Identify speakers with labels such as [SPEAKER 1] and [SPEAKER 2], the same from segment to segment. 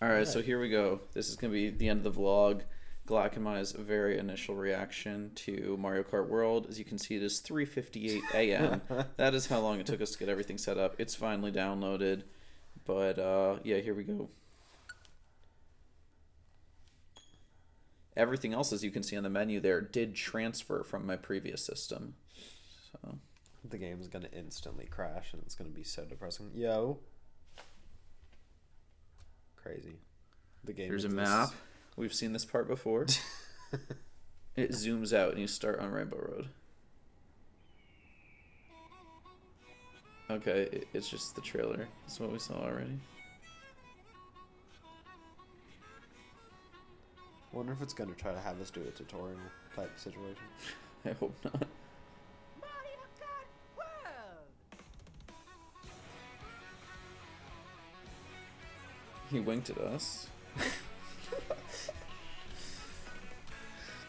[SPEAKER 1] Alright, so
[SPEAKER 2] Alright.
[SPEAKER 1] here we go. This is going to be the end of the vlog. Glak and Bats's very initial reaction to Mario Kart World. As you can see, it is 3:58 a.m. That is how long it took us to get everything set up. It's finally downloaded. But, yeah, here we go. Everything else, as you can see on the menu there, did transfer from my previous system. So,
[SPEAKER 2] The game's gonna instantly crash and it's gonna be so depressing. Yo. Crazy. The game
[SPEAKER 1] here's a
[SPEAKER 2] exists.
[SPEAKER 1] map. We've seen this part before. It zooms out and you start on Rainbow Road. Okay, it's just the trailer. That's what we saw already.
[SPEAKER 2] Wonder if it's gonna try to have us do a tutorial type situation.
[SPEAKER 1] I hope not.
[SPEAKER 3] Mario Kart World!
[SPEAKER 1] He winked at us.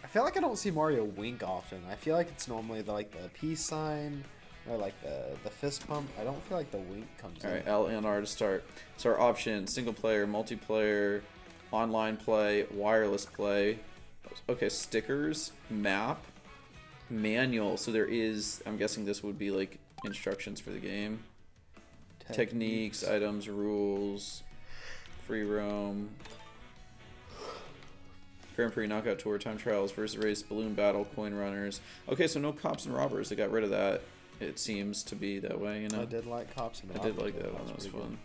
[SPEAKER 2] I feel like I don't see Mario wink often. I feel like it's normally the peace sign or like the fist pump. I don't feel like the wink comes in.
[SPEAKER 1] Alright, L and R to start. So our options: single player, multiplayer, online play, wireless play. Okay, stickers, map, manual. So there is, I'm guessing this would be like instructions for the game. Techniques, items, rules, free roam, Grand Prix, Knockout Tour, Time Trials, Versus Race, Balloon Battle, Coin Runners. Okay, so no cops and robbers. They got rid of that. It seems to be that way, you know?
[SPEAKER 2] I did like cops and
[SPEAKER 1] I did like
[SPEAKER 2] robbers,
[SPEAKER 1] that
[SPEAKER 2] though.
[SPEAKER 1] one. That was
[SPEAKER 2] pretty
[SPEAKER 1] fun.
[SPEAKER 2] good.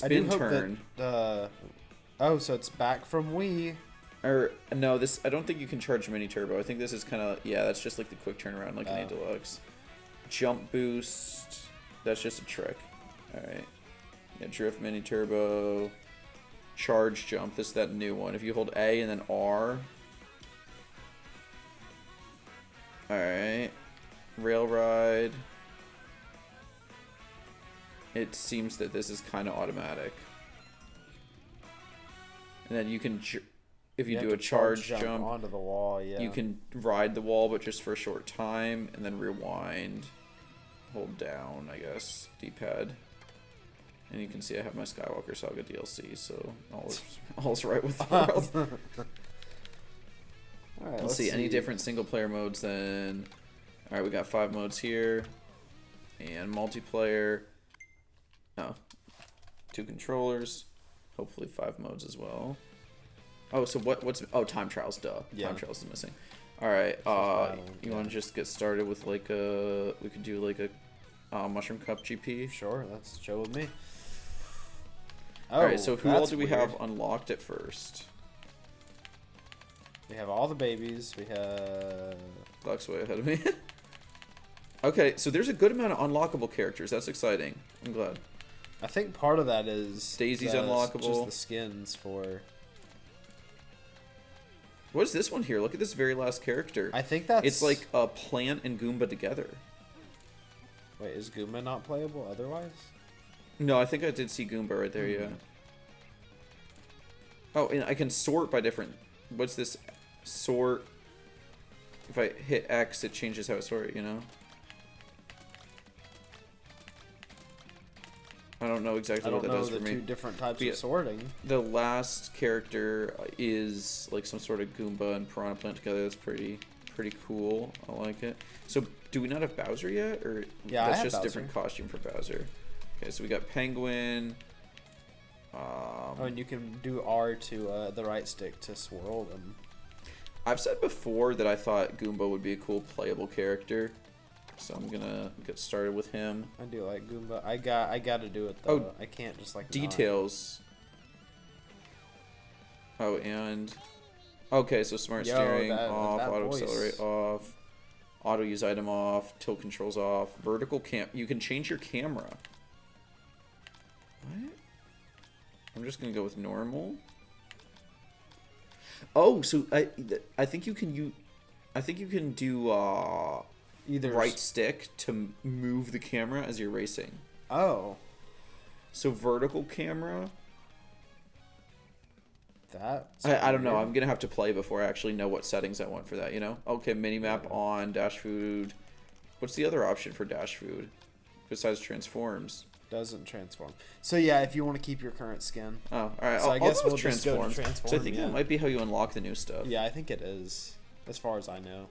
[SPEAKER 2] I do
[SPEAKER 1] Spin
[SPEAKER 2] hope
[SPEAKER 1] turn.
[SPEAKER 2] that, oh, so it's back from Wii.
[SPEAKER 1] Or, no, this, I don't think you can charge mini turbo. I think this is kind of, yeah, that's just like the quick turnaround, like an A Deluxe. Jump boost. That's just a trick. Alright. Yeah, drift mini turbo. Charge jump. This is that new one. If you hold A and then R. Alright. Rail ride. It seems that this is kind of automatic. And then you can, if you do a charge jump,
[SPEAKER 2] onto the wall, yeah.
[SPEAKER 1] you can ride the wall, but just for a short time, and then rewind. Hold down, I guess, D-pad. And you can see I have my Skywalker Saga DLC, so all's right with the world.
[SPEAKER 2] Alright,
[SPEAKER 1] Let's see, any different single player modes then. Alright, we got 5 modes here. And multiplayer. Oh. 2 controllers. Hopefully 5 modes as well. Oh, so what's oh, time trials, duh.
[SPEAKER 2] Yeah.
[SPEAKER 1] Time trials is missing. Alright, you wanna just get started with like a, we could do like a Mushroom Cup GP.
[SPEAKER 2] Sure, that's chill with me. Oh,
[SPEAKER 1] Alright, so who all
[SPEAKER 2] that's
[SPEAKER 1] do we
[SPEAKER 2] weird.
[SPEAKER 1] have unlocked at first?
[SPEAKER 2] We have all the babies. We have...
[SPEAKER 1] Clock's way ahead of me. Okay, so there's a good amount of unlockable characters. That's exciting. I'm glad.
[SPEAKER 2] I think part of that is...
[SPEAKER 1] Daisy's
[SPEAKER 2] the-
[SPEAKER 1] unlockable.
[SPEAKER 2] Just the skins for...
[SPEAKER 1] What is this one here? Look at this very last character.
[SPEAKER 2] I think that's...
[SPEAKER 1] It's like a plant and Goomba together.
[SPEAKER 2] Wait, is Goomba not playable otherwise?
[SPEAKER 1] No, I think I did see Goomba right there, yeah. Oh, and I can sort by different... What's this? Sort... If I hit X, it changes how it sorts, you know? I don't know exactly what that does for me.
[SPEAKER 2] two different types
[SPEAKER 1] Yeah.
[SPEAKER 2] of sorting.
[SPEAKER 1] The last character is like some sort of Goomba and Piranha Plant together. That's pretty cool. I like it. So, do we not have Bowser yet? Or
[SPEAKER 2] Yeah, I
[SPEAKER 1] that's
[SPEAKER 2] have
[SPEAKER 1] just a
[SPEAKER 2] Bowser.
[SPEAKER 1] different costume for Bowser. Okay, so we got Penguin.
[SPEAKER 2] Oh, and you can do R to the right stick to swirl them.
[SPEAKER 1] I've said before that I thought Goomba would be a cool playable character. So I'm gonna get started with him.
[SPEAKER 2] I do like Goomba. I got to do it
[SPEAKER 1] Oh,
[SPEAKER 2] though. I can't just like not.
[SPEAKER 1] Details. Oh, and okay, so smart
[SPEAKER 2] Yo,
[SPEAKER 1] steering
[SPEAKER 2] that
[SPEAKER 1] off, auto
[SPEAKER 2] voice.
[SPEAKER 1] accelerate off, auto use item off, tilt controls off, vertical cam. You can change your camera. What? I'm just gonna go with normal. Oh, so I think you can do
[SPEAKER 2] Either
[SPEAKER 1] right stick to move the camera as you're racing.
[SPEAKER 2] Oh,
[SPEAKER 1] So vertical camera.
[SPEAKER 2] that's
[SPEAKER 1] I don't know.
[SPEAKER 2] weird.
[SPEAKER 1] I'm gonna have to play before I actually know what settings I want for that. You know? Okay, minimap on dash food. What's the other option for dash food besides transforms?
[SPEAKER 2] Doesn't transform. So yeah, if you want to keep your current skin.
[SPEAKER 1] Oh, all right.
[SPEAKER 2] So I guess
[SPEAKER 1] I'll go
[SPEAKER 2] we'll
[SPEAKER 1] with
[SPEAKER 2] just go to
[SPEAKER 1] transforms.
[SPEAKER 2] transform,
[SPEAKER 1] So I think
[SPEAKER 2] yeah.
[SPEAKER 1] that might be how you unlock the new stuff.
[SPEAKER 2] Yeah, I think it is, as far as I know.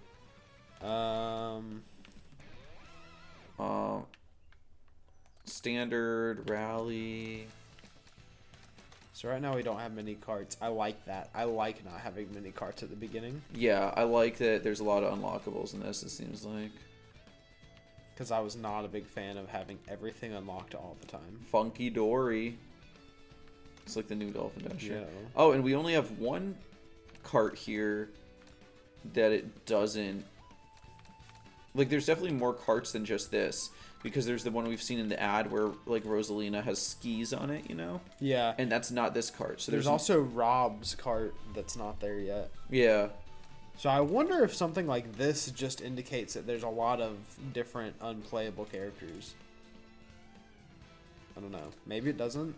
[SPEAKER 1] Standard, rally.
[SPEAKER 2] So right now we don't have mini carts. I like that. I like not having mini carts at the beginning.
[SPEAKER 1] Yeah, I like that there's a lot of unlockables in this, it seems like.
[SPEAKER 2] Because I was not a big fan of having everything unlocked all the time.
[SPEAKER 1] Funky Dory. It's like the new Dolphin Dasher.
[SPEAKER 2] Yeah.
[SPEAKER 1] Oh, and we only have one cart here that it doesn't... Like, there's definitely more carts than just this. Because there's the one we've seen in the ad where, like, Rosalina has skis on it, you know?
[SPEAKER 2] Yeah.
[SPEAKER 1] And that's not this cart. So
[SPEAKER 2] There's also Rob's cart that's not there yet.
[SPEAKER 1] Yeah.
[SPEAKER 2] So I wonder if something like this just indicates that there's a lot of different unplayable characters. I don't know. Maybe it doesn't.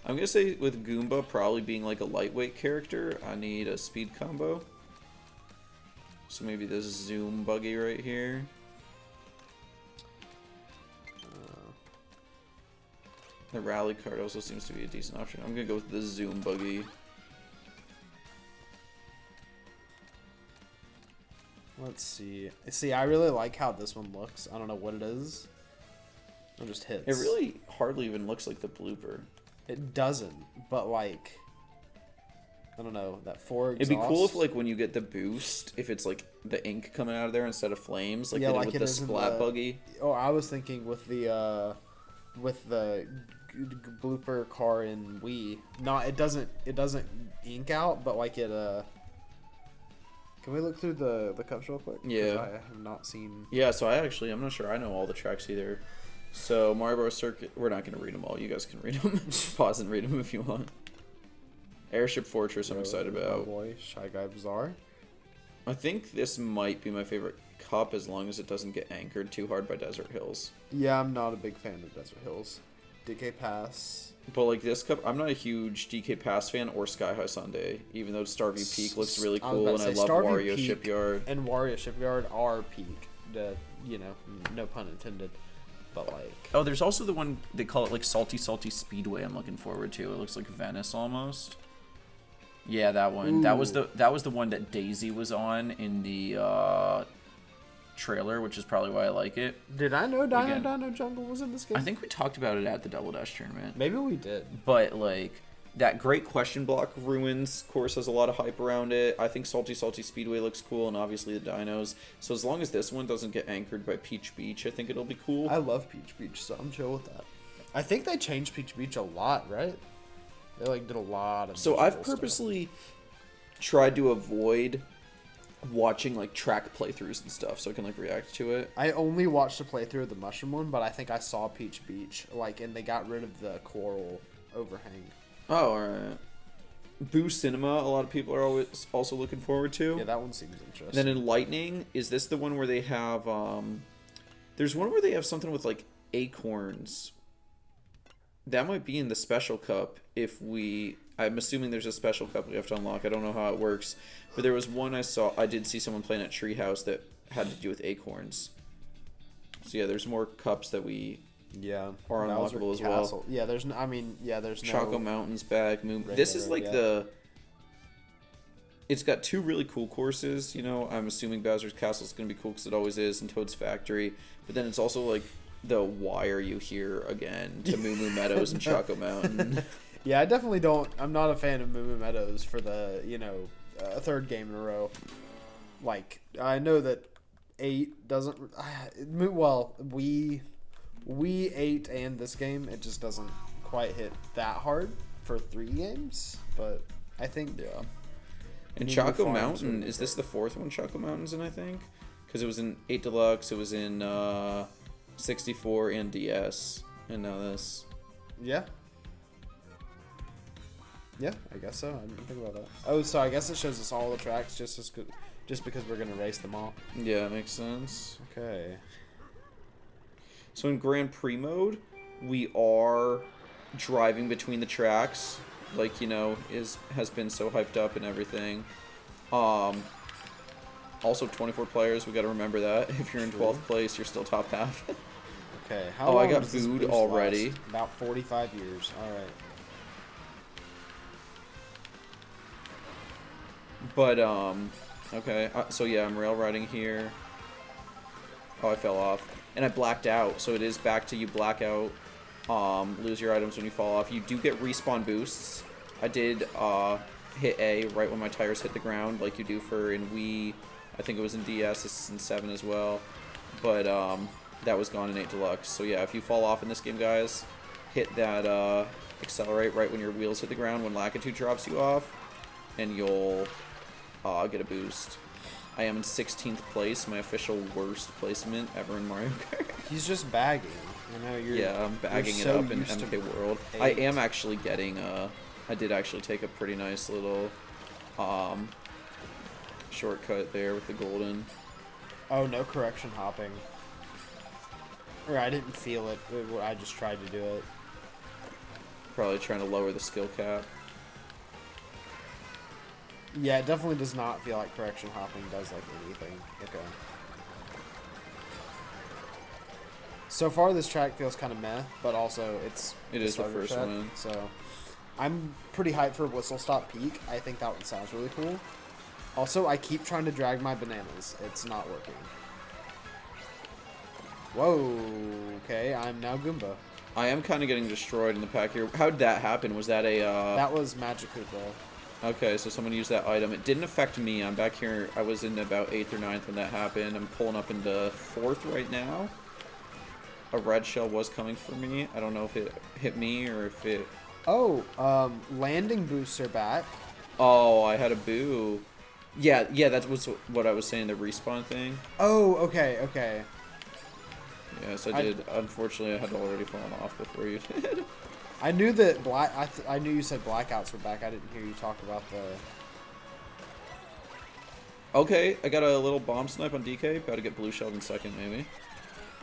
[SPEAKER 1] I'm going to say with Goomba probably being, like, a lightweight character, I need a speed combo. So maybe this Zoom buggy right here. The rally card also seems to be a decent option. I'm going to go with the Zoom buggy.
[SPEAKER 2] Let's see. See, I really like how this one looks. I don't know what it is. It just hits.
[SPEAKER 1] It really hardly even looks like the blooper.
[SPEAKER 2] It doesn't, but like, I don't know, that 4 exhaust.
[SPEAKER 1] It'd be cool if, like, when you get the boost, if it's, like, the ink coming out of there instead of flames, like
[SPEAKER 2] Yeah,
[SPEAKER 1] they did
[SPEAKER 2] like
[SPEAKER 1] with
[SPEAKER 2] it
[SPEAKER 1] the
[SPEAKER 2] is in
[SPEAKER 1] Splat
[SPEAKER 2] the-
[SPEAKER 1] buggy.
[SPEAKER 2] Oh, I was thinking with the blooper car in Wii. Not, it doesn't ink out, but like it Can we look through the cups real quick? 'Cause
[SPEAKER 1] Yeah.
[SPEAKER 2] I have not seen.
[SPEAKER 1] Yeah, so I'm not sure I know all the tracks either. So Mario Bros. Circuit, we're not going to read them all. You guys can read them. Pause and read them if you want. Airship Fortress, I'm excited
[SPEAKER 2] Oh
[SPEAKER 1] about.
[SPEAKER 2] boy, Shy Guy Bazaar.
[SPEAKER 1] I think this might be my favorite cup as long as it doesn't get anchored too hard by Desert Hills.
[SPEAKER 2] Yeah, I'm not a big fan of Desert Hills. DK Pass.
[SPEAKER 1] But like this cup, I'm not a huge DK Pass fan or Sky High Sundae, even though Starview Peak looks really
[SPEAKER 2] I was
[SPEAKER 1] cool
[SPEAKER 2] about
[SPEAKER 1] and
[SPEAKER 2] to
[SPEAKER 1] I
[SPEAKER 2] say,
[SPEAKER 1] love
[SPEAKER 2] Starview
[SPEAKER 1] Wario
[SPEAKER 2] Peak
[SPEAKER 1] Shipyard.
[SPEAKER 2] And Wario Shipyard are peak. You know, no pun intended. But like,
[SPEAKER 1] Oh, there's also the one they call it like Salty Speedway. I'm looking forward to. It looks like Venice almost. Yeah, that one.
[SPEAKER 2] Ooh.
[SPEAKER 1] That was the one that Daisy was on in the trailer, which is probably why I like it.
[SPEAKER 2] did I know Dino
[SPEAKER 1] Again.
[SPEAKER 2] Dino Jungle was in this game?
[SPEAKER 1] I think we talked about it at the Double Dash tournament.
[SPEAKER 2] Maybe we did.
[SPEAKER 1] But like that Great Question Block Ruins course has a lot of hype around it. I think Salty Speedway looks cool, and obviously the dinos. So as long as this one doesn't get anchored by Peach Beach, I think it'll be cool.
[SPEAKER 2] I love Peach Beach, so I'm chill with that. I think they changed Peach Beach a lot, right? They like did a lot of.
[SPEAKER 1] So
[SPEAKER 2] visual
[SPEAKER 1] I've
[SPEAKER 2] stuff.
[SPEAKER 1] purposely tried to avoid watching like track playthroughs and stuff so I can like react to it.
[SPEAKER 2] I only watched a playthrough of the mushroom one, but I think I saw Peach Beach, like, and they got rid of the coral overhang.
[SPEAKER 1] Oh, alright. Boo Cinema, a lot of people are always also looking forward to.
[SPEAKER 2] Yeah, that one seems interesting.
[SPEAKER 1] Then in Lightning, is this the one where they have there's one where they have something with like acorns. That might be in the special cup I'm assuming there's a special cup we have to unlock. I don't know how it works. But there was one I did see someone playing at Treehouse that had to do with acorns. So yeah, there's more cups that we
[SPEAKER 2] yeah,
[SPEAKER 1] are
[SPEAKER 2] Bowser
[SPEAKER 1] unlockable as well.
[SPEAKER 2] Castle. Yeah, there's no. I mean, yeah, there's no.
[SPEAKER 1] Choco Mountains back. This is like it's got two really cool courses, you know. I'm assuming Bowser's Castle is going to be cool because it always is, and Toad's Factory. But then it's also like the why are you here again to Moo Moo Meadows and Choco Mountain.
[SPEAKER 2] Yeah, I definitely don't. I'm not a fan of Moo Moo Meadows for the third game in a row. Like, I know that 8 doesn't. Well, we 8 and this game, it just doesn't quite hit that hard for 3 games. But I think
[SPEAKER 1] Yeah. And
[SPEAKER 2] Moo Moo
[SPEAKER 1] Choco
[SPEAKER 2] Farms
[SPEAKER 1] Mountain,
[SPEAKER 2] would be
[SPEAKER 1] is this the fourth one Choco Mountain's in, I think? Because it was in 8 Deluxe, it was in 64 and DS, and now this.
[SPEAKER 2] Yeah. Yeah, I guess so. I didn't think about that. Oh, so I guess it shows us all the tracks just because we're gonna race them all.
[SPEAKER 1] Yeah, makes sense.
[SPEAKER 2] Okay.
[SPEAKER 1] So in Grand Prix mode, we are driving between the tracks, like, you know, has been so hyped up and everything. Also 24 players, we got to remember that. If you're in 12th place, you're still top half.
[SPEAKER 2] Okay, how
[SPEAKER 1] Oh, I
[SPEAKER 2] long
[SPEAKER 1] got
[SPEAKER 2] does this
[SPEAKER 1] booed
[SPEAKER 2] boost
[SPEAKER 1] already.
[SPEAKER 2] last? About 45 years. All right.
[SPEAKER 1] But, okay. So, yeah, I'm rail riding here. Oh, I fell off. And I blacked out, so it is back to you black out. Lose your items when you fall off. You do get respawn boosts. I did, hit A right when my tires hit the ground, like you do for in Wii. I think it was in DS, this is in 7 as well. But, that was gone in 8 Deluxe. So, yeah, if you fall off in this game, guys, hit that, accelerate right when your wheels hit the ground when Lakitu drops you off, and you'll get a boost. I am in 16th place, my official worst placement ever in Mario Kart.
[SPEAKER 2] He's just bagging. You know,
[SPEAKER 1] Yeah, I'm bagging it
[SPEAKER 2] so
[SPEAKER 1] up in
[SPEAKER 2] used to
[SPEAKER 1] MK World.
[SPEAKER 2] 8.
[SPEAKER 1] I am actually getting, I did actually take a pretty nice little, shortcut there with the golden.
[SPEAKER 2] Oh, no correction hopping. Or I didn't feel it. I just tried to do it.
[SPEAKER 1] Probably trying to lower the skill cap.
[SPEAKER 2] Yeah, it definitely does not feel like correction hopping does like anything. Okay. So far, this track feels kind of meh, but also
[SPEAKER 1] It is the
[SPEAKER 2] starter
[SPEAKER 1] first
[SPEAKER 2] track,
[SPEAKER 1] one.
[SPEAKER 2] So I'm pretty hyped for Whistle Stop Peak. I think that one sounds really cool. Also, I keep trying to drag my bananas. It's not working. Whoa. Okay, I'm now Goomba.
[SPEAKER 1] I am kind of getting destroyed in the pack here. How did that happen? Was that a,
[SPEAKER 2] That was Magikoopa.
[SPEAKER 1] Okay, so someone used that item. It didn't affect me. I'm back here. I was in about 8th or 9th when that happened. I'm pulling up into 4th right now. A red shell was coming for me. I don't know if it hit me or if it...
[SPEAKER 2] Oh, landing boosts are back.
[SPEAKER 1] Oh, I had a boo. Yeah, that was what I was saying, the respawn thing.
[SPEAKER 2] Oh, okay.
[SPEAKER 1] Yes, I did. Unfortunately, I had already fallen off before you did.
[SPEAKER 2] I knew that I knew you said blackouts were back. I didn't hear you talk about the...
[SPEAKER 1] Okay, I got a little bomb snipe on DK. About to get blue shelled in second, maybe.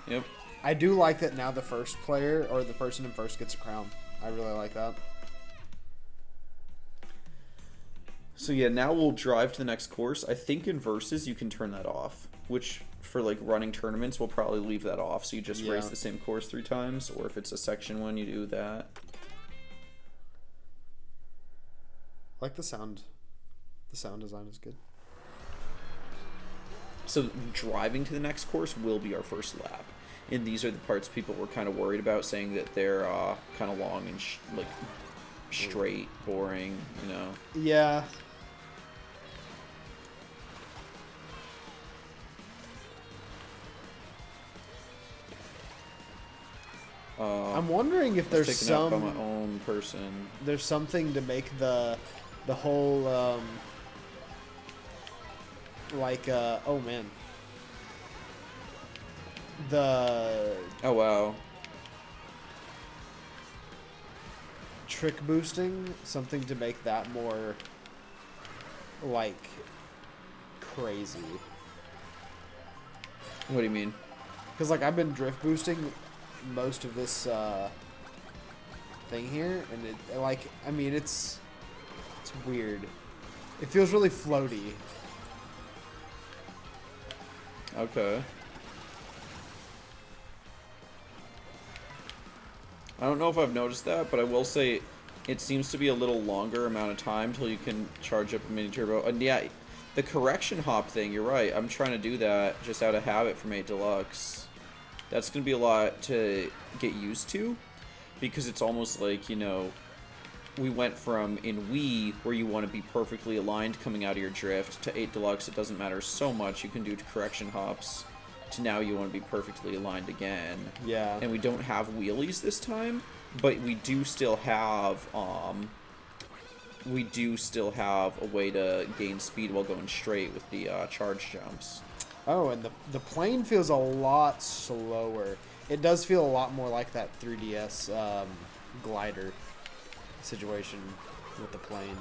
[SPEAKER 1] Yep.
[SPEAKER 2] I do like that now the first player, or the person in first, gets a crown. I really like that.
[SPEAKER 1] So yeah, now we'll drive to the next course. I think in Versus you can turn that off, which for like running tournaments we'll probably leave that off. So you just race the same course 3 times, or if it's a section one, you do that.
[SPEAKER 2] I like the sound. The sound design is good.
[SPEAKER 1] So driving to the next course will be our first lap. And these are the parts people were kind of worried about, saying that they're kind of long and like straight, boring, you know.
[SPEAKER 2] Yeah. I'm wondering if there's
[SPEAKER 1] taken out by my own person.
[SPEAKER 2] There's something to make the whole like oh man.
[SPEAKER 1] Oh wow.
[SPEAKER 2] Trick boosting, something to make that more like crazy.
[SPEAKER 1] What do you mean?
[SPEAKER 2] Because like I've been drift boosting most of this thing here, and it like I mean it's weird. It feels really floaty.
[SPEAKER 1] Okay. I don't know if I've noticed that, but I will say it seems to be a little longer amount of time till you can charge up a mini turbo. And yeah, the correction hop thing, you're right. I'm trying to do that just out of habit from 8 Deluxe. That's going to be a lot to get used to, because it's almost like, you know, we went from in Wii, where you want to be perfectly aligned coming out of your drift, to 8 Deluxe, it doesn't matter so much. You can do correction hops, to now you want to be perfectly aligned again.
[SPEAKER 2] Yeah.
[SPEAKER 1] And we don't have wheelies this time, but we do still have a way to gain speed while going straight with the charge jumps.
[SPEAKER 2] Oh, and the plane feels a lot slower. It does feel a lot more like that 3DS glider situation with the plane.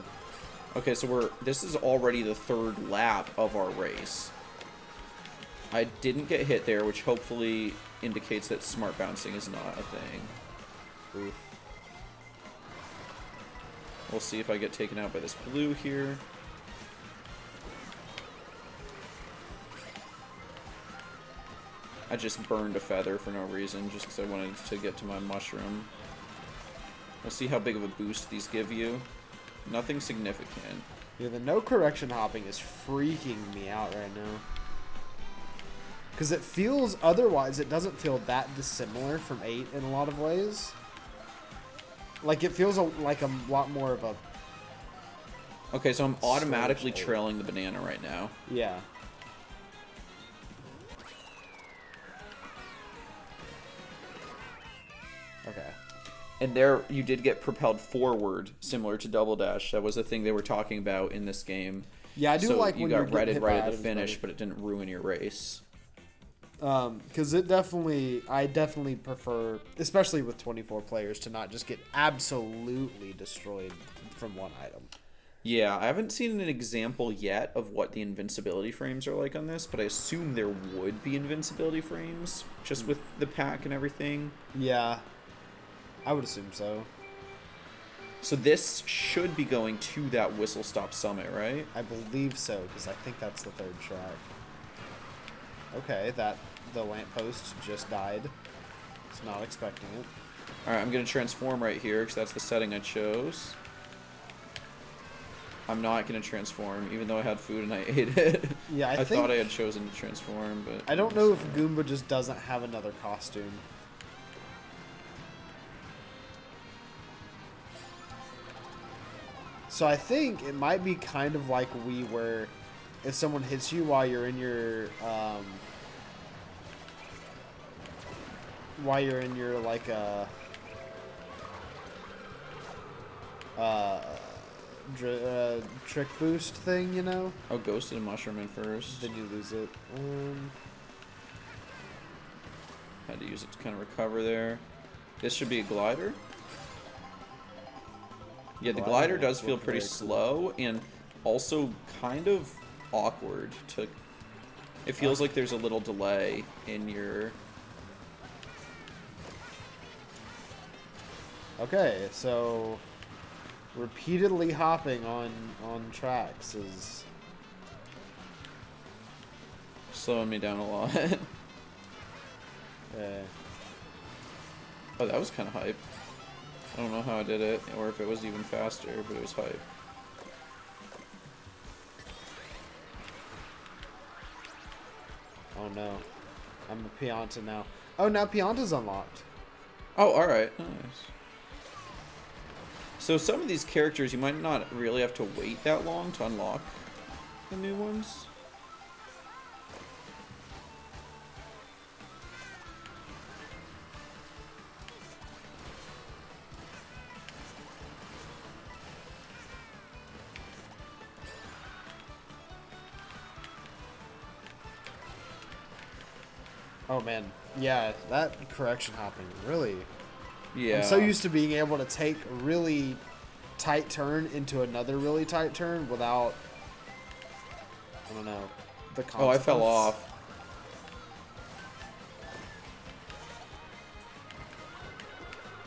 [SPEAKER 1] Okay, so this is already the 3rd lap of our race. I didn't get hit there, which hopefully indicates that smart bouncing is not a thing.
[SPEAKER 2] Oof.
[SPEAKER 1] We'll see if I get taken out by this blue here. I just burned a feather for no reason, just because I wanted to get to my mushroom. We'll see how big of a boost these give you. Nothing significant.
[SPEAKER 2] Yeah, the no correction hopping is freaking me out right now. Because it feels, otherwise, it doesn't feel that dissimilar from 8 in a lot of ways. Like, it feels like a lot more of a...
[SPEAKER 1] Okay, so I'm automatically
[SPEAKER 2] Storage.
[SPEAKER 1] trailing the banana right now.
[SPEAKER 2] Yeah. Okay.
[SPEAKER 1] And there, you did get propelled forward, similar to Double Dash. That was the thing they were talking about in this game.
[SPEAKER 2] Yeah, I do
[SPEAKER 1] so
[SPEAKER 2] like
[SPEAKER 1] you
[SPEAKER 2] when
[SPEAKER 1] got
[SPEAKER 2] you're getting
[SPEAKER 1] redded
[SPEAKER 2] hit
[SPEAKER 1] right
[SPEAKER 2] by
[SPEAKER 1] at the
[SPEAKER 2] items,
[SPEAKER 1] finish,
[SPEAKER 2] buddy.
[SPEAKER 1] but it didn't ruin your race.
[SPEAKER 2] Because I definitely prefer, especially with 24 players, to not just get absolutely destroyed from one item.
[SPEAKER 1] Yeah, I haven't seen an example yet of what the invincibility frames are like on this, but I assume there would be invincibility frames, just with the pack and everything.
[SPEAKER 2] Yeah, I would assume so.
[SPEAKER 1] So this should be going to that Whistle Stop Summit, right?
[SPEAKER 2] I believe so, because I think that's the third track. Okay, the lamppost just died. It's not expecting it.
[SPEAKER 1] Alright, I'm going to transform right here, because that's the setting I chose. I'm not going to transform, even though I had food and I ate it.
[SPEAKER 2] Yeah,
[SPEAKER 1] I
[SPEAKER 2] think,
[SPEAKER 1] thought I had chosen to transform, but...
[SPEAKER 2] I don't know if Goomba just doesn't have another costume. So I think it might be kind of like Wii, where if someone hits you while you're in your like trick boost thing, you know,
[SPEAKER 1] I'll ghost and mushroom in first.
[SPEAKER 2] then you lose it.
[SPEAKER 1] Had to use it to kind of recover there. This should be a glider. Yeah, the glider does feel pretty slow and also kind of awkward to... It feels like there's a little delay in your...
[SPEAKER 2] Okay, so repeatedly hopping on tracks is
[SPEAKER 1] slowing me down a lot. Oh, that was kind of hype. I don't know how I did it, or if it was even faster, but it was hype.
[SPEAKER 2] Oh no, I'm a Pianta now. Oh, now Pianta's unlocked.
[SPEAKER 1] Oh, alright. Nice. So some of these characters, you might not really have to wait that long to unlock the new ones.
[SPEAKER 2] Oh man, yeah, that correction hopping really.
[SPEAKER 1] Yeah.
[SPEAKER 2] I'm so used to being able to take a really tight turn into another really tight turn without, I don't know, the consequence.
[SPEAKER 1] Oh, I fell off.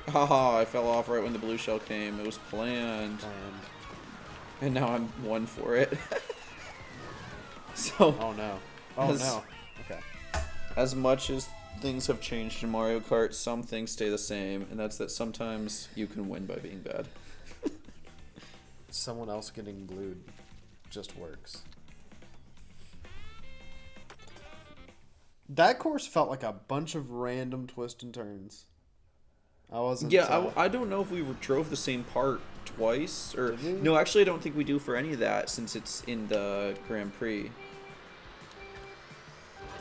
[SPEAKER 1] Haha, I fell off right when the blue shell came. It was planned. And now I'm one for it. So.
[SPEAKER 2] Oh no. Oh no. Okay.
[SPEAKER 1] As much as things have changed in Mario Kart, some things stay the same, and that's that sometimes you can win by being bad.
[SPEAKER 2] Someone else getting glued just works. That course felt like a bunch of random twists and turns. I wasn't.
[SPEAKER 1] Yeah, I don't know if we drove the same part twice, or no, actually, I don't think we do for any of that since it's in the Grand Prix.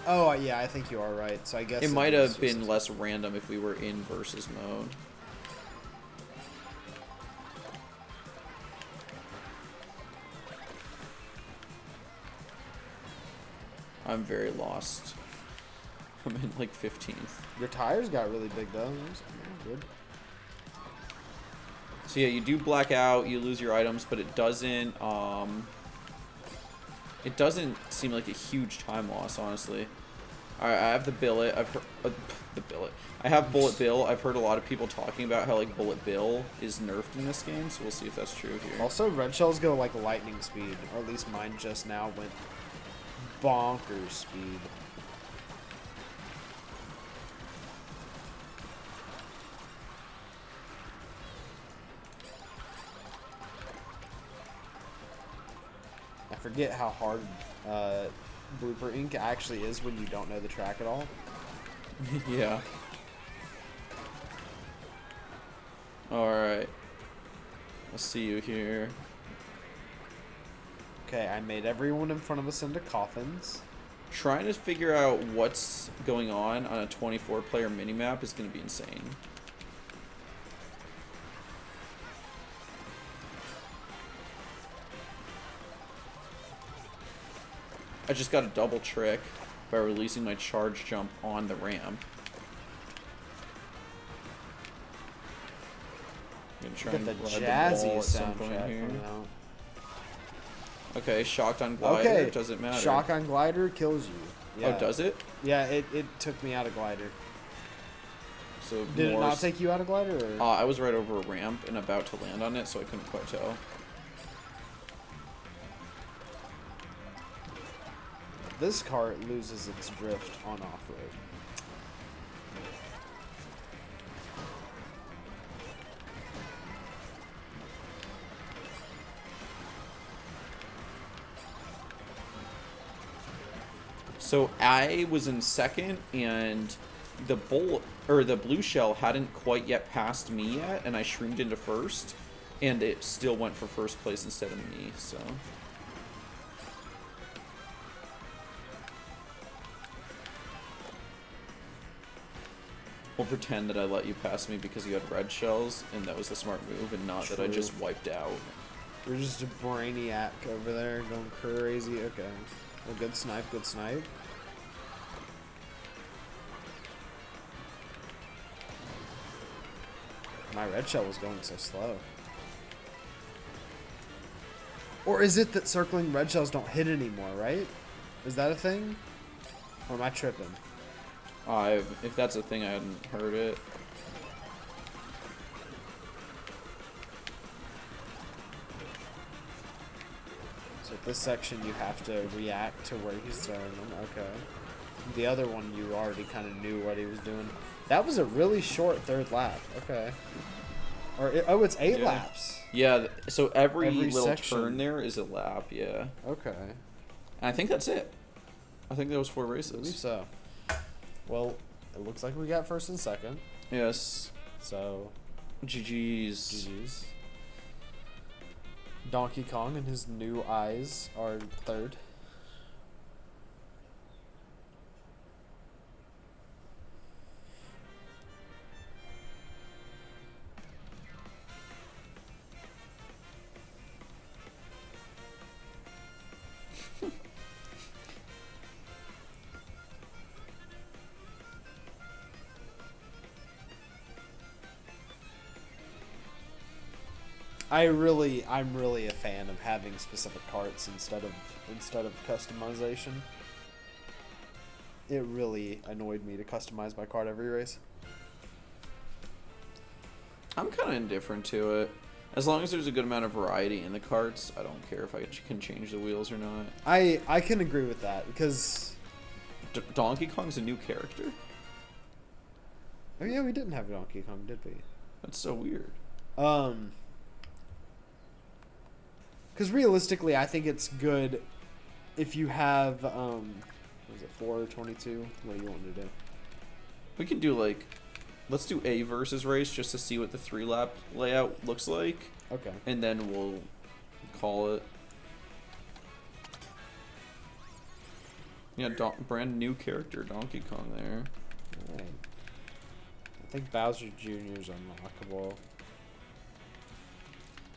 [SPEAKER 2] Oh yeah, I think you are right. So I guess
[SPEAKER 1] it might have been less random if we were in versus mode. I'm very lost. I'm in like 15th.
[SPEAKER 2] Your tires got really big though. That's good.
[SPEAKER 1] So yeah, you do black out, you lose your items, but it doesn't seem like a huge time loss, honestly. Alright, I have the billet. I've heard the billet. I have Bullet Bill. I've heard a lot of people talking about how like Bullet Bill is nerfed in this game, so we'll see if that's true here.
[SPEAKER 2] Also, red shells go like lightning speed, or at least mine just now went bonkers speed. forget how hard Blooper Ink actually is when you don't know the track at all.
[SPEAKER 1] Yeah. Alright. I'll see you here.
[SPEAKER 2] Okay, I made everyone in front of us into coffins.
[SPEAKER 1] Trying to figure out what's going on a 24-player minimap is going to be insane. I just got a double trick by releasing my charge jump on the ramp. I'm gonna try
[SPEAKER 2] Get
[SPEAKER 1] and
[SPEAKER 2] the
[SPEAKER 1] grab the
[SPEAKER 2] jazzy
[SPEAKER 1] ball at some point
[SPEAKER 2] soundtrack
[SPEAKER 1] here.
[SPEAKER 2] coming out.
[SPEAKER 1] Okay, shocked on glider.
[SPEAKER 2] Okay,
[SPEAKER 1] Doesn't matter.
[SPEAKER 2] shock on glider kills you. Yeah.
[SPEAKER 1] Oh, does it?
[SPEAKER 2] Yeah, it took me out of glider.
[SPEAKER 1] So
[SPEAKER 2] Did it
[SPEAKER 1] more
[SPEAKER 2] not take you out of glider? Or?
[SPEAKER 1] I was right over a ramp and about to land on it, so I couldn't quite tell.
[SPEAKER 2] This cart loses its drift on off-road.
[SPEAKER 1] So I was in second, and the blue shell hadn't quite yet passed me yet, and I shroomed into first, and it still went for first place instead of me. So we'll pretend that I let you pass me because you had red shells, and that was the smart move, and not that I
[SPEAKER 2] True.
[SPEAKER 1] just wiped out.
[SPEAKER 2] You're just a brainiac over there going crazy. Okay. Well, good snipe, good snipe. My red shell was going so slow. Or is it that circling red shells don't hit anymore, right? Is that a thing? Or am I tripping?
[SPEAKER 1] If that's a thing, I hadn't heard it.
[SPEAKER 2] So at this section you have to react to where he's throwing them. Okay. The other one you already kind of knew what he was doing. That was a really short third lap. Okay. Oh, it's 8
[SPEAKER 1] Yeah.
[SPEAKER 2] laps.
[SPEAKER 1] Yeah, so every little
[SPEAKER 2] section.
[SPEAKER 1] turn there is a lap, yeah.
[SPEAKER 2] Okay.
[SPEAKER 1] And I think that's it. I think that was 4
[SPEAKER 2] I believe
[SPEAKER 1] races.
[SPEAKER 2] so. Well, it looks like we got first and second.
[SPEAKER 1] Yes.
[SPEAKER 2] So,
[SPEAKER 1] GG's.
[SPEAKER 2] GG's. Donkey Kong and his new eyes are third. I'm really a fan of having specific carts instead of customization. It really annoyed me to customize my cart every race.
[SPEAKER 1] I'm kind of indifferent to it. As long as there's a good amount of variety in the carts, I don't care if I can change the wheels or not.
[SPEAKER 2] I can agree with that because
[SPEAKER 1] Donkey Kong's a new character?
[SPEAKER 2] oh yeah, we didn't have Donkey Kong, did we?
[SPEAKER 1] That's so weird.
[SPEAKER 2] Because realistically, I think it's good if you have what is it 4 or 22? What do you want to do?
[SPEAKER 1] We can do like, let's do a versus race just to see what the 3-lap layout looks like,
[SPEAKER 2] Okay.
[SPEAKER 1] and then we'll call it. Yeah, brand new character, Donkey Kong there.
[SPEAKER 2] Alright. I think Bowser Jr. is unlockable.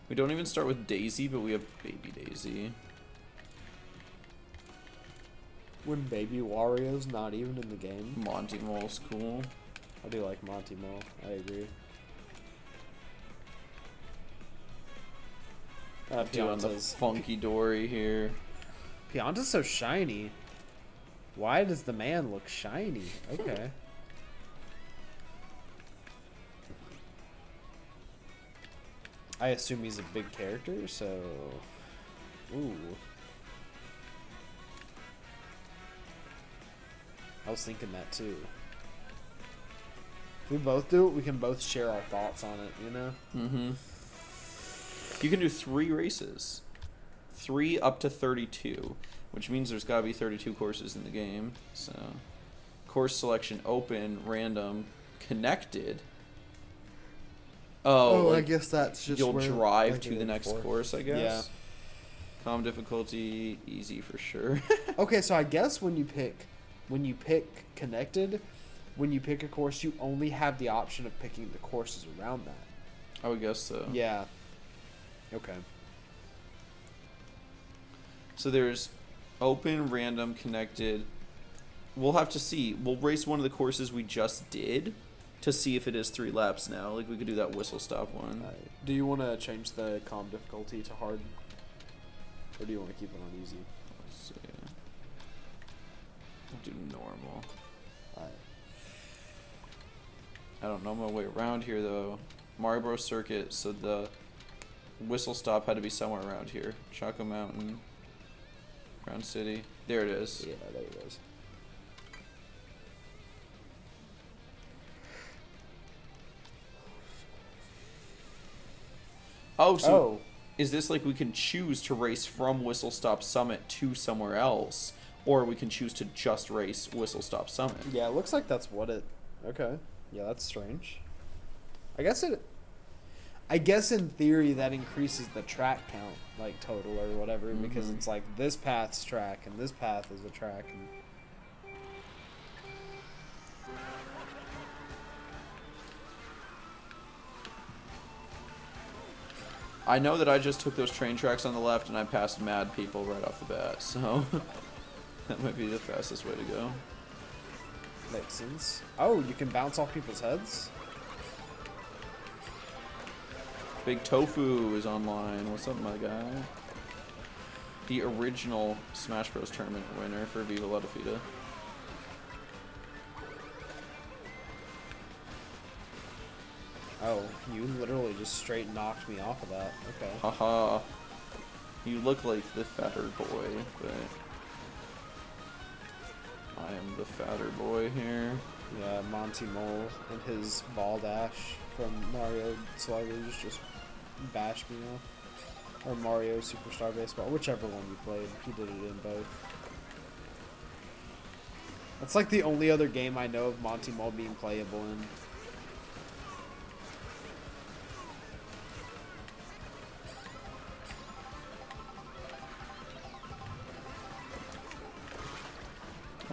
[SPEAKER 1] We don't even start with Daisy, but we have Baby Daisy.
[SPEAKER 2] When Baby Wario's not even in the game.
[SPEAKER 1] Monty Mole's cool.
[SPEAKER 2] I do like Monty Mole. I agree.
[SPEAKER 1] Doing the funky dory here.
[SPEAKER 2] Pianta's so shiny. Why does the man look shiny? Okay. I assume he's a big character, so... Ooh. I was thinking that too. If we both do it, we can both share our thoughts on it, you know?
[SPEAKER 1] Mm-hmm. You can do 3 races. 3 up to 32, which means there's got to be 32 courses in the game. So, course selection open, random, connected. Oh,
[SPEAKER 2] I
[SPEAKER 1] like
[SPEAKER 2] guess that's just
[SPEAKER 1] you'll
[SPEAKER 2] where,
[SPEAKER 1] drive
[SPEAKER 2] like,
[SPEAKER 1] to the next
[SPEAKER 2] before.
[SPEAKER 1] course, I guess.
[SPEAKER 2] Yeah.
[SPEAKER 1] Calm difficulty, easy for sure.
[SPEAKER 2] Okay, so I guess when you pick connected, when you pick a course, you only have the option of picking the courses around that.
[SPEAKER 1] I would guess so.
[SPEAKER 2] Yeah. Okay.
[SPEAKER 1] So there's open, random, connected. We'll have to see. We'll race one of the courses we just did to see if it is 3 laps now. Like, we could do that whistle stop one.
[SPEAKER 2] Do you want to change the calm difficulty to hard? Or do you want to keep it on easy?
[SPEAKER 1] Let's see. We'll do normal. I don't know my way around here, though. Mario Bros. Circuit, so the whistle stop had to be somewhere around here. Choco Mountain. Crown City. There it is.
[SPEAKER 2] Yeah, there it is.
[SPEAKER 1] Oh, so
[SPEAKER 2] Oh.
[SPEAKER 1] is this like we can choose to race from Whistle Stop Summit to somewhere else, or we can choose to just race Whistle Stop Summit?
[SPEAKER 2] Yeah, it looks like that's what it... Okay. Yeah, that's strange. I guess in theory that increases the track count, like total or whatever, because it's like this path's track and this path is a track. And...
[SPEAKER 1] I know that I just took those train tracks on the left and I passed mad people right off the bat, so that might be the fastest way to go.
[SPEAKER 2] Makes sense. Oh, you can bounce off people's heads?
[SPEAKER 1] Big Tofu is online. What's up, my guy? The original Smash Bros. Tournament winner for Viva La Defida.
[SPEAKER 2] Oh, you literally just straight knocked me off of that. Okay.
[SPEAKER 1] Haha. You look like the fatter boy, but I am the fatter boy here.
[SPEAKER 2] Yeah, Monty Mole and his ball dash from Mario Sluggers just bashed me off. Or Mario Superstar Baseball, whichever one you played. He did it in both. That's like the only other game I know of Monty Mole being playable in.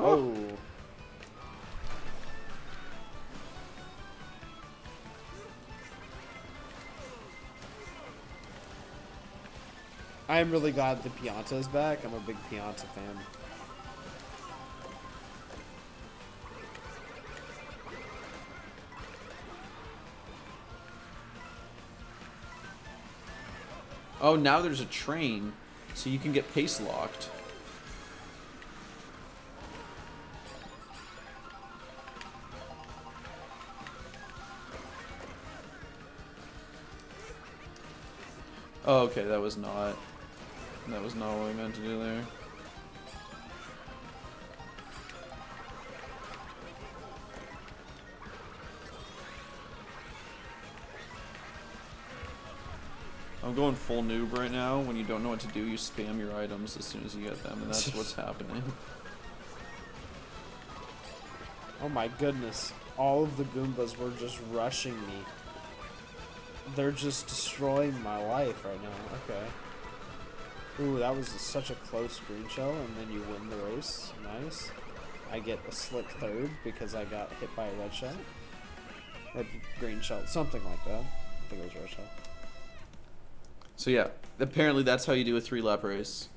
[SPEAKER 2] Oh. I am really glad the Pianta is back. I'm a big Pianta fan.
[SPEAKER 1] Oh, now there's a train, so you can get pace locked. Oh, okay, that was not what I meant to do there. I'm going full noob right now. When you don't know what to do, you spam your items as soon as you get them, and that's what's happening.
[SPEAKER 2] Oh my goodness. All of the Goombas were just rushing me. They're just destroying my life right now. Okay. Ooh, that was such a close green shell, and then you win the race. Nice. I get a slick third because I got hit by a red shell. Or green shell, something like that. I think it was red shell.
[SPEAKER 1] So yeah, apparently that's how you do a 3-lap race.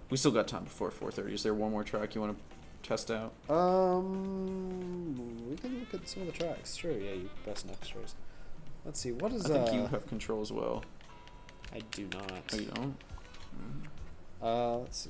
[SPEAKER 1] We still got time before 4:30. Is there one more track you want to test out?
[SPEAKER 2] We can look at some of the tracks. Sure, yeah, you best next race. Let's see, what is
[SPEAKER 1] I think you have control as well.
[SPEAKER 2] I do not.
[SPEAKER 1] Oh, you don't?
[SPEAKER 2] Let's see.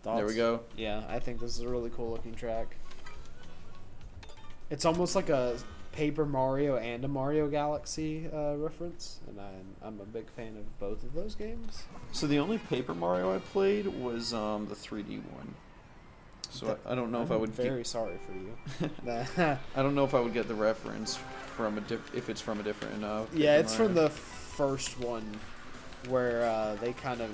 [SPEAKER 1] There we go.
[SPEAKER 2] Yeah, I think this is a really cool looking track. It's almost like a Paper Mario and a Mario Galaxy reference, and I'm a big fan of both of those games.
[SPEAKER 1] So the only Paper Mario I played was the 3D one. So I don't know if I would.
[SPEAKER 2] Very sorry for you.
[SPEAKER 1] I don't know if I would get the reference from if it's from a different.
[SPEAKER 2] Yeah,
[SPEAKER 1] Paper
[SPEAKER 2] it's
[SPEAKER 1] Mario.
[SPEAKER 2] from the first one, where they kind of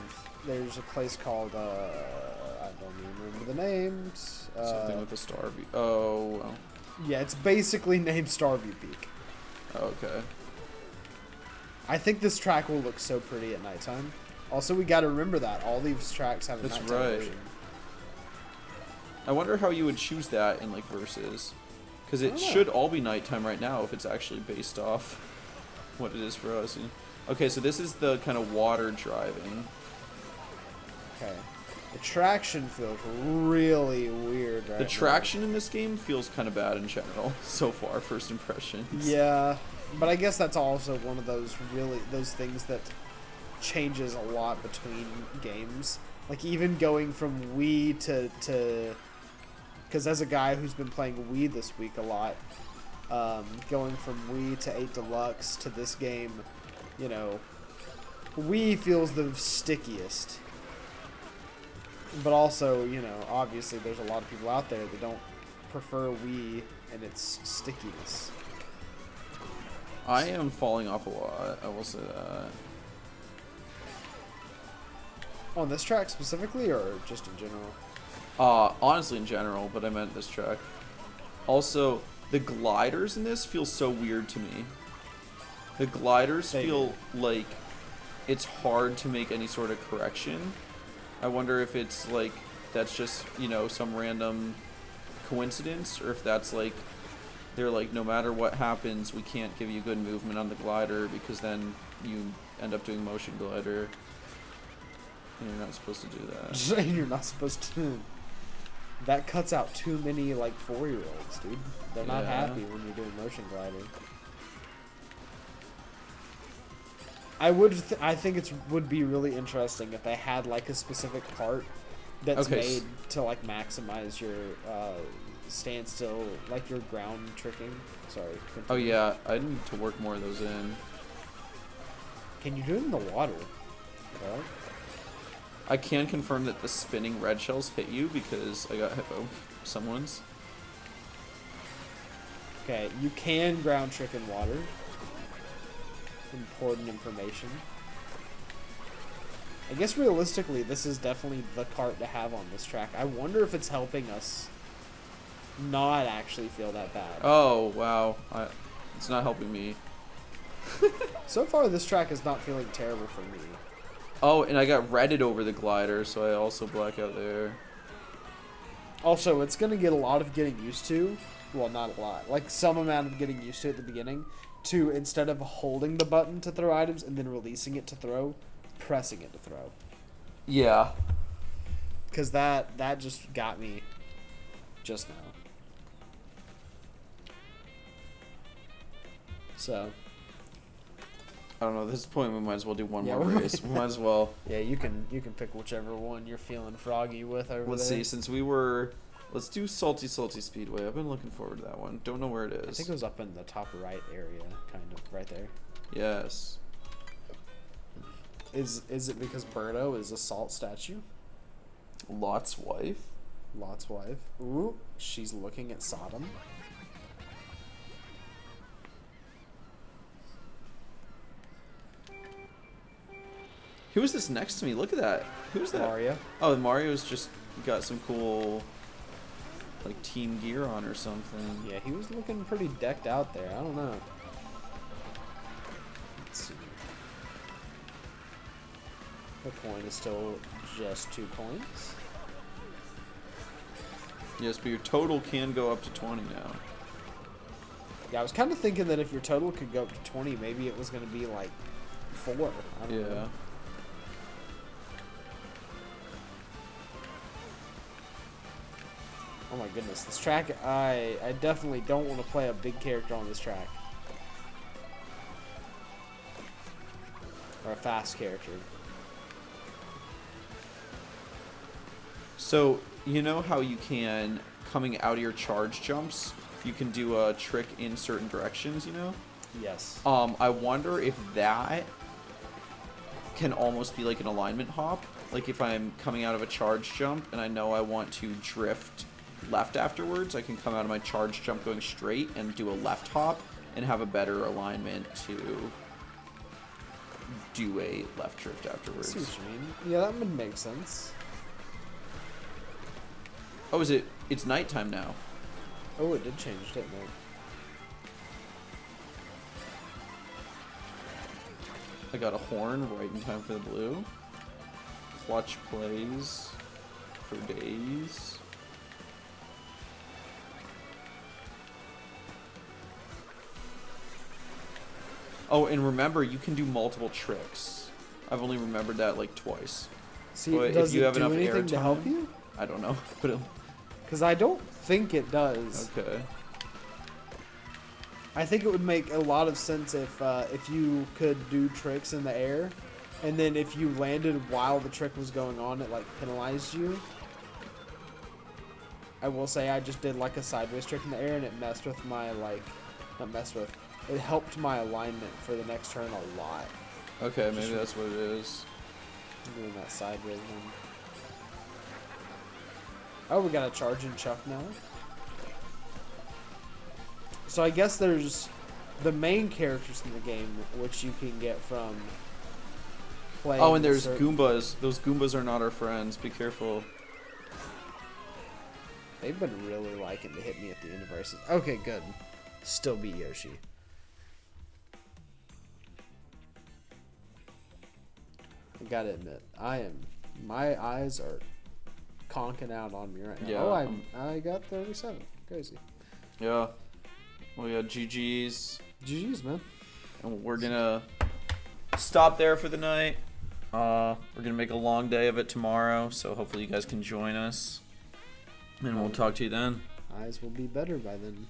[SPEAKER 2] there's a place called I don't even remember the names.
[SPEAKER 1] Something with the star. Oh. Well.
[SPEAKER 2] Yeah, it's basically named Starview Peak.
[SPEAKER 1] Okay.
[SPEAKER 2] I think this track will look so pretty at nighttime. Also, we got to remember that all these tracks have a
[SPEAKER 1] That's
[SPEAKER 2] nighttime
[SPEAKER 1] right.
[SPEAKER 2] version.
[SPEAKER 1] I wonder how you would choose that in like verses, because
[SPEAKER 2] I
[SPEAKER 1] it
[SPEAKER 2] don't know.
[SPEAKER 1] should all be nighttime right now if it's actually based off what it is for us. Okay, so this is the kind of water driving.
[SPEAKER 2] Okay. The traction feels really weird right
[SPEAKER 1] The
[SPEAKER 2] now.
[SPEAKER 1] traction in this game feels kind of bad in general so far. First impressions.
[SPEAKER 2] Yeah, but I guess that's also one of those things that changes a lot between games. Like even going from Wii to because as a guy who's been playing Wii this week a lot, going from Wii to 8 Deluxe to this game, you know, Wii feels the stickiest. But also, you know, obviously there's a lot of people out there that don't prefer Wii and its stickiness.
[SPEAKER 1] I am falling off a lot. I will say that.
[SPEAKER 2] On this track specifically, or just in general?
[SPEAKER 1] Honestly, in general, but I meant this track. Also, the gliders in this feel so weird to me. The gliders
[SPEAKER 2] They
[SPEAKER 1] feel like it's hard to make any sort of correction. I wonder if it's like that's just, you know, some random coincidence, or if that's like they're like, no matter what happens, we can't give you good movement on the glider because then you end up doing motion glider. And you're not supposed to do that.
[SPEAKER 2] You're not supposed to. That cuts out too many like 4-year-olds, dude. They're not
[SPEAKER 1] Yeah.
[SPEAKER 2] happy when you're doing motion gliding. I think it would be really interesting if they had like a specific cart that's
[SPEAKER 1] Okay,
[SPEAKER 2] made to like maximize your standstill, like your ground tricking. Sorry.
[SPEAKER 1] Oh
[SPEAKER 2] continue.
[SPEAKER 1] yeah, I need to work more of those in.
[SPEAKER 2] Can you do it in the water? Well,
[SPEAKER 1] I can confirm that the spinning red shells hit you because I got hit by someone's.
[SPEAKER 2] okay, you can ground trick in water. Important information. I guess realistically, this is definitely the cart to have on this track. I wonder if it's helping us not actually feel that bad.
[SPEAKER 1] Oh wow, it's not helping me.
[SPEAKER 2] So far, this track is not feeling terrible for me.
[SPEAKER 1] Oh, and I got redded over the glider, so I also black out there.
[SPEAKER 2] Also, it's going to get a lot of getting used to. Well, not a lot. Like, some amount of getting used to at the beginning. To, instead of holding the button to throw items and then releasing it to throw, pressing it to throw.
[SPEAKER 1] Yeah.
[SPEAKER 2] Because that just got me just now. So,
[SPEAKER 1] I don't know. At this point, we might as well do one
[SPEAKER 2] Yeah,
[SPEAKER 1] more
[SPEAKER 2] we
[SPEAKER 1] race. We might as well.
[SPEAKER 2] yeah, you can pick whichever one you're feeling froggy with over
[SPEAKER 1] Let's
[SPEAKER 2] there.
[SPEAKER 1] see. Since let's do Salty Speedway. I've been looking forward to that one. Don't know where it
[SPEAKER 2] I
[SPEAKER 1] is.
[SPEAKER 2] think it was up in the top right area, kind of, right there.
[SPEAKER 1] Yes.
[SPEAKER 2] Is it because Birdo is a salt statue?
[SPEAKER 1] Lot's wife.
[SPEAKER 2] Lot's wife. Ooh, she's looking at Sodom.
[SPEAKER 1] Who is this next to me? Look at that. Who's that?
[SPEAKER 2] Mario.
[SPEAKER 1] Oh, Mario's just got some cool, like, team gear on or something.
[SPEAKER 2] Yeah, he was looking pretty decked out there. I don't know. Let's see. The coin is still just 2 points.
[SPEAKER 1] Yes, but your total can go up to 20 now.
[SPEAKER 2] Yeah, I was kind of thinking that if your total could go up to 20, maybe it was going to be like 4. I don't
[SPEAKER 1] Yeah.
[SPEAKER 2] know. Oh my goodness, this track, I definitely don't want to play a big character on this track. Or a fast character.
[SPEAKER 1] So, you know how you can, coming out of your charge jumps, you can do a trick in certain directions, you know?
[SPEAKER 2] Yes.
[SPEAKER 1] I wonder if that can almost be like an alignment hop. Like if I'm coming out of a charge jump and I know I want to drift left afterwards, I can come out of my charge jump going straight and do a left hop and have a better alignment to do a left drift
[SPEAKER 2] I
[SPEAKER 1] afterwards.
[SPEAKER 2] see what you mean. Yeah, that would make sense.
[SPEAKER 1] Oh, it's nighttime now.
[SPEAKER 2] Oh, it did change, didn't it?
[SPEAKER 1] I got a horn right in time for the blue. Clutch plays for days. Oh, and remember, you can do multiple tricks. I've only remembered that like twice.
[SPEAKER 2] See,
[SPEAKER 1] But
[SPEAKER 2] does
[SPEAKER 1] if you
[SPEAKER 2] it
[SPEAKER 1] have
[SPEAKER 2] do
[SPEAKER 1] enough
[SPEAKER 2] anything to help
[SPEAKER 1] airtime-
[SPEAKER 2] you?
[SPEAKER 1] I don't know. But
[SPEAKER 2] Because I don't think it does.
[SPEAKER 1] okay.
[SPEAKER 2] I think it would make a lot of sense if you could do tricks in the air, and then if you landed while the trick was going on, it like penalized you. I will say I just did like a sideways trick in the air, and it messed with my not messed with. It helped my alignment for the next turn a lot.
[SPEAKER 1] Okay, maybe that's what it is.
[SPEAKER 2] I'm doing that sideways one. Oh, we got a charging chuck now. So I guess there's the main characters in the game, which you can get from playing.
[SPEAKER 1] Oh, and there's
[SPEAKER 2] certain-
[SPEAKER 1] Goombas. Those Goombas are not our friends. Be careful.
[SPEAKER 2] They've been really liking to hit me at the universes. Okay, good. Still beat Yoshi. I gotta admit, my eyes are conking out on me right now.
[SPEAKER 1] Yeah,
[SPEAKER 2] Oh, I got 37. Crazy.
[SPEAKER 1] Yeah. Well, yeah, GG's.
[SPEAKER 2] GG's, man.
[SPEAKER 1] And we're gonna stop there for the night. We're gonna make a long day of it tomorrow, so hopefully you guys can join us. And we'll talk to you then.
[SPEAKER 2] Eyes will be better by then.